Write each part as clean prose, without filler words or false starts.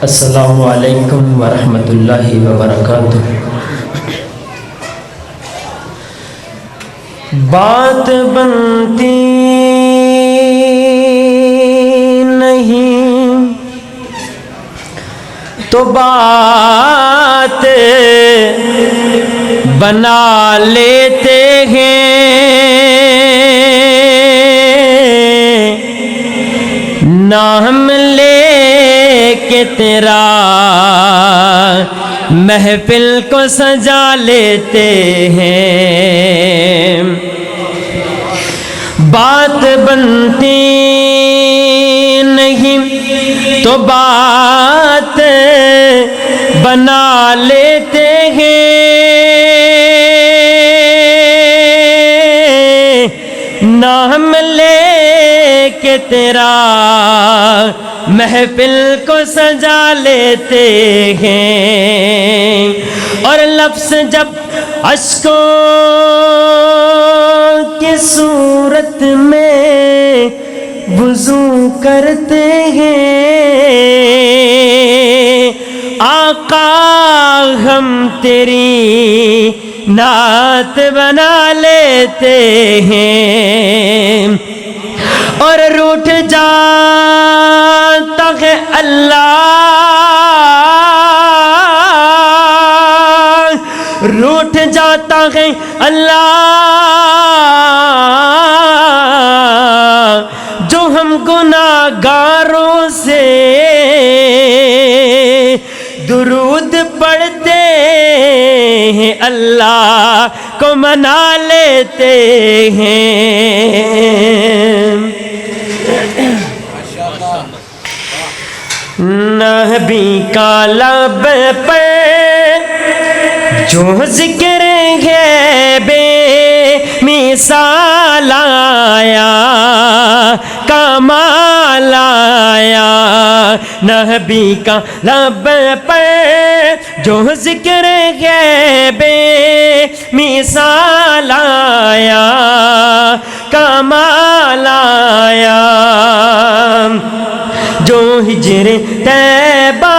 السلام علیکم ورحمۃ اللہ وبرکاتہ۔ بات بنتی نہیں تو بات بنا لیتے ہیں، نام لے کے تیرا محفل کو سجا لیتے ہیں۔ بات بنتی نہیں تو بات بنا لیتے ہیں، نام لے کے تیرا محفل کو سجا لیتے ہیں، اور لفظ جب اشکوں کی صورت میں وضو کرتے ہیں، آقا ہم تیری نعت بنا لیتے ہیں، اور روٹھ جاتا ہے اللہ، روٹھ جاتا ہے اللہ جو ہم گناہگاروں سے درود پڑھتے ہیں، اللہ کو منا لیتے ہیں۔ نبی کا لب پہ جو ذکر ہے بے مثال آیا، کمال آیا، نبی کا لب پہ جو ذکر ہے بے مثال آیا، کمال آیا، جو ہجر طیبہ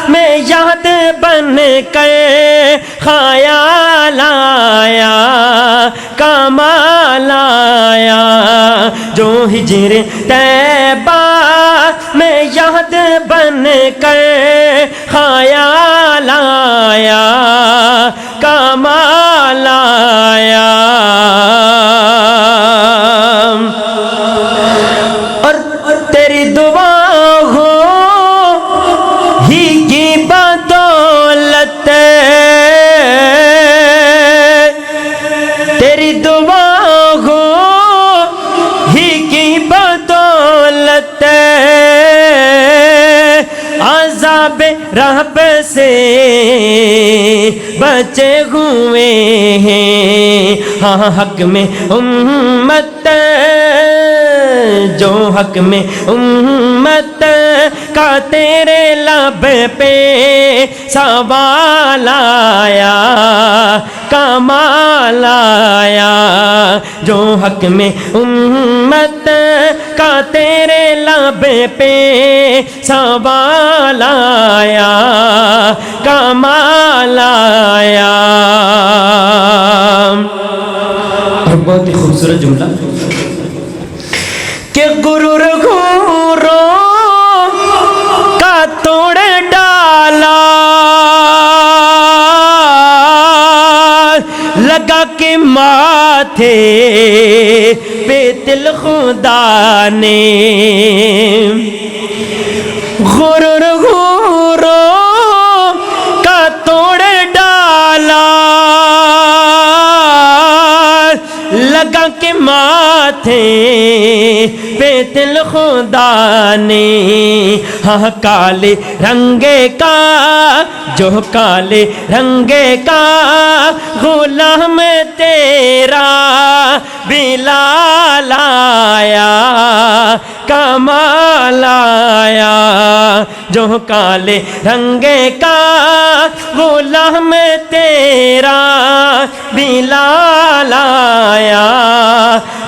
میں یاد بن کر خیال آیا، کمال آیا، جو ہجر طیبہ میں یاد بن کر خیال آیا، کمال آیا، اور تیری دعا ہو ہی کی بدولت، تیری دعا ہو ہی کی بدولت، عذاب رب سے بچے ہوئے ہیں، ہاں حق میں امت، جو حق میں امت کا تیرے لب پہ سوال آیا، کمال آیا، جو حق میں امت کا تیرے لب پہ سوال آیا، کمال آیا۔ اور بہت ہی خوبصورت جملہ کہ غرور غروروں کا توڑ ڈالا، لگا کے ماتھے پہ دل خدا نے، غرور غروروں کا توڑ ڈالا، لگا کے ماتھے پہ دل خدا نے، ہاں کالے رنگے کا، جو کالے رنگے کا غلام تیرا بلال آیا، کمال آیا، جو کالے رنگے کا غلام تیرا بلال آیا،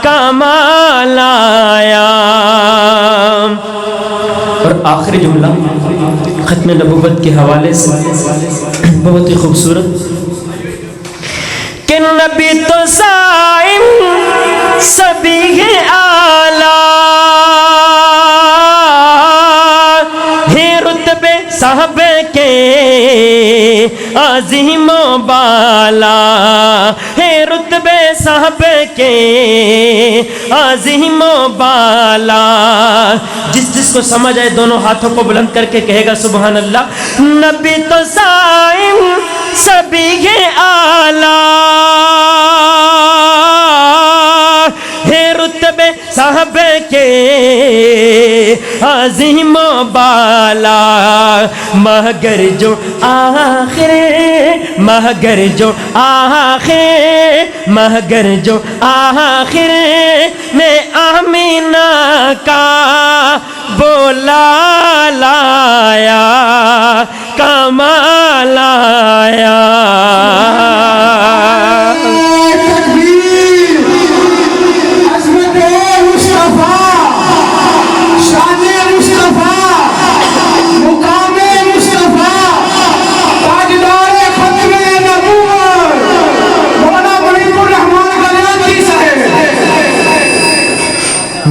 کمال آیا۔ اور آخری جملہ ختم نبوت کے حوالے سے بہت ہی خوبصورت کہ نبی تو سائم سبھی ہے اعلیٰ ہے رتبے صحابہ کے عظیم و بالا ہے رتبے صحابہ کے عظیم و بالا. جس کو سمجھ آئے دونوں ہاتھوں کو بلند کر کے کہے گا سبحان اللہ. نبی تو سائم سبھی ہے اعلیٰ ہے رتبے صحابہ کے عظیم و بالا. مگر جو آخر میں آمینہ کا بولا لایا کمال آیا.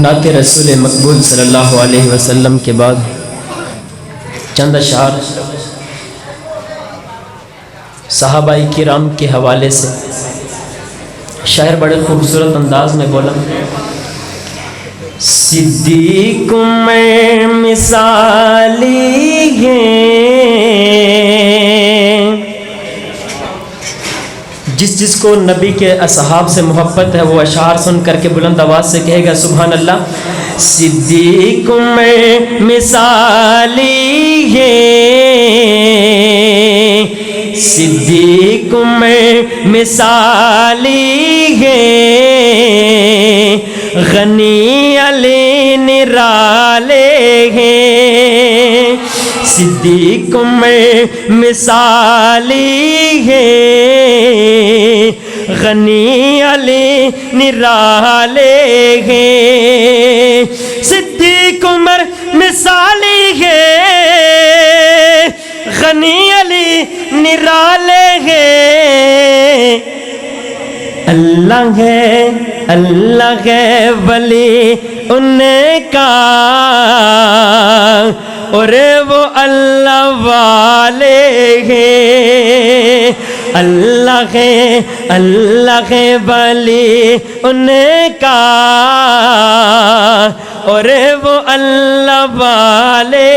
نعت رسول مقبول صلی اللہ علیہ وسلم کے بعد چند اشعار صحابہ کرام کے حوالے سے شاعر بڑے خوبصورت انداز میں بولا. صدیق میں مثالی ہے جس کو نبی کے اصحاب سے محبت ہے وہ اشعار سن کر کے بلند آواز سے کہے گا سبحان اللہ. صدیق میں مثالی ہے صدیق میں مثالی ہے غنی علی نرالے ہیں. صدیق میں مثالی ہے غنی علی نرالے ہیں. صدیق عمر مثالی ہے غنی علی نرالے ہیں. اللہ ہے ولی ان کا اور وہ اللہ والے ہیں. اللہ ہے ولی ان کا اور وہ اللہ والے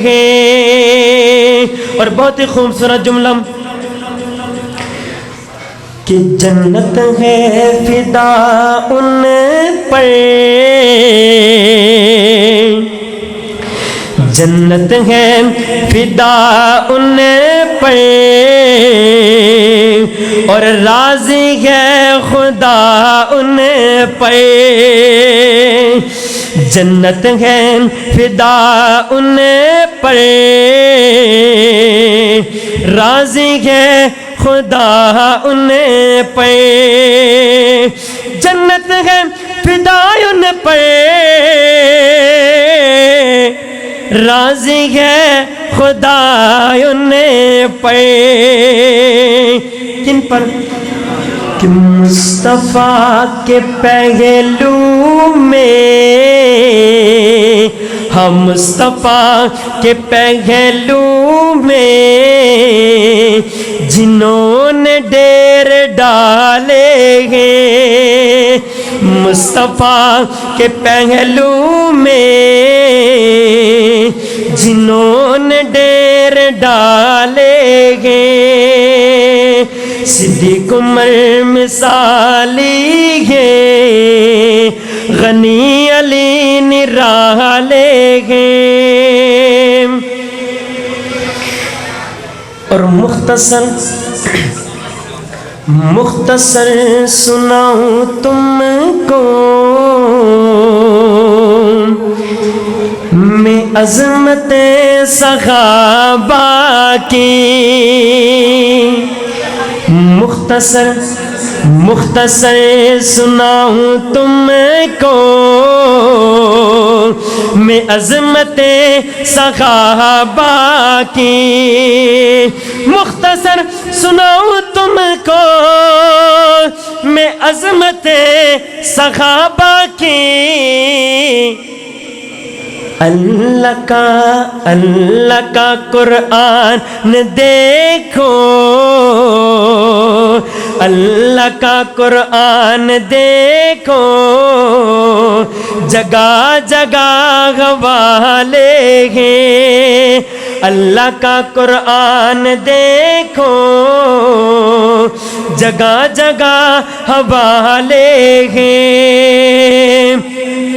ہیں. اور بہت ہی خوبصورت جملہ کہ جنت ہے فدا ان پر جنت ہے فدا ان پر اور راضی ہے خدا ان پر. جنت ہے فدا ان پر راضی ہے خدا ان پہ. جنت ہے فدا ان پہ راضی ہے خدا ان پہ. کن پر؟ کہ مصطفیٰ کے پہلو میں ہم مصطفیٰ کے پہلو میں جنہوں نے ڈیر ڈالے ہیں. مصطفیٰ کے پہلو میں جنہوں نے ڈیر ڈالے ہیں. صدیق عمر مثالی ہے غنی علی نرالے ہیں. اور مختصر سناؤں تم کو میں عظمت صحابہ کی. مختصر سناؤں تم کو میں عظمت صحابہ کی، مختصر سناؤں تم کو میں عظمت صحابہ کی، اللہ کا قرآن دیکھو، اللہ کا قرآن دیکھو، جگہ جگہ حوالے ہیں، اللہ کا قرآن دیکھو، جگہ جگہ حوالے ہیں،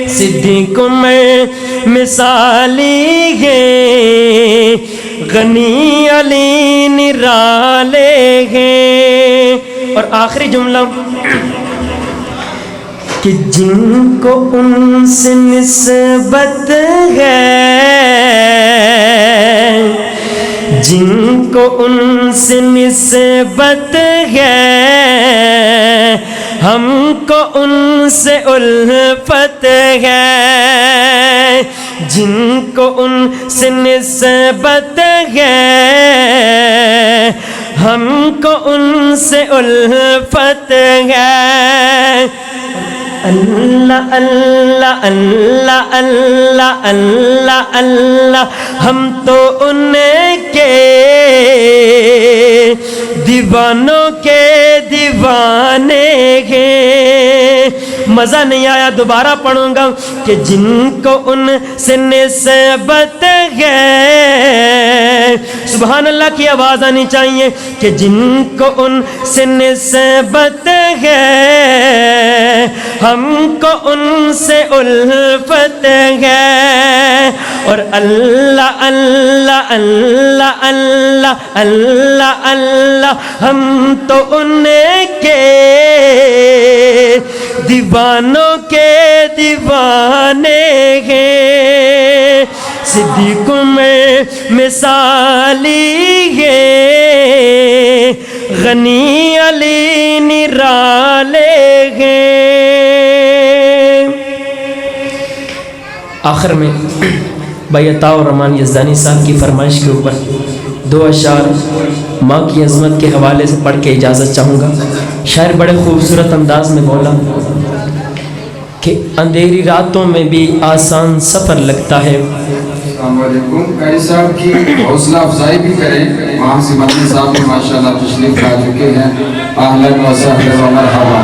صدیق میں مثالی ہے، غنی علی نرالے ہیں۔ اور آخری جملہ کہ جن کو ان سے نسبت ہے، جن کو ان سے نسبت ہے، ہم کو ان سے الفت ہے، جن کو ان سے نسبت ہے، ہم کو ان سے الفت ہے۔ اللہ اللہ اللہ اللہ اللہ اللہ، ہم تو ان کے دیوانوں کے دیوانے ہیں۔ مزہ نہیں آیا، دوبارہ پڑھوں گا کہ جن کو ان سے نسبت ہے، سبحان اللہ کی آواز آنی چاہیے، کہ جن کو ان سے نسبت ہے، ہم کو ان سے الفت ہے۔ اور اللہ اللہ اللہ اللہ اللہ اللہ، ہم تو ان کے دیوانوں کے دیوانے ہیں، صدیق میں مثالی ہے، غنی علی نرالے ہیں۔ آخر میں بھائی عطا الرحمن یزدانی صاحب کی فرمائش کے اوپر دو اشعار ماں کی عظمت کے حوالے سے پڑھ کے اجازت چاہوں گا۔ شاعر بڑے خوبصورت انداز میں بولا کہ اندھیری راتوں میں بھی آسان سفر لگتا ہے۔ السلام علیکم، قاری صاحب کی حوصلہ افزائی بھی کریں، وہاں سے مدنی صاحب بھی ماشاءاللہ تشریف لا چکے ہیں، اہلاً و سہلاً و مرحبا۔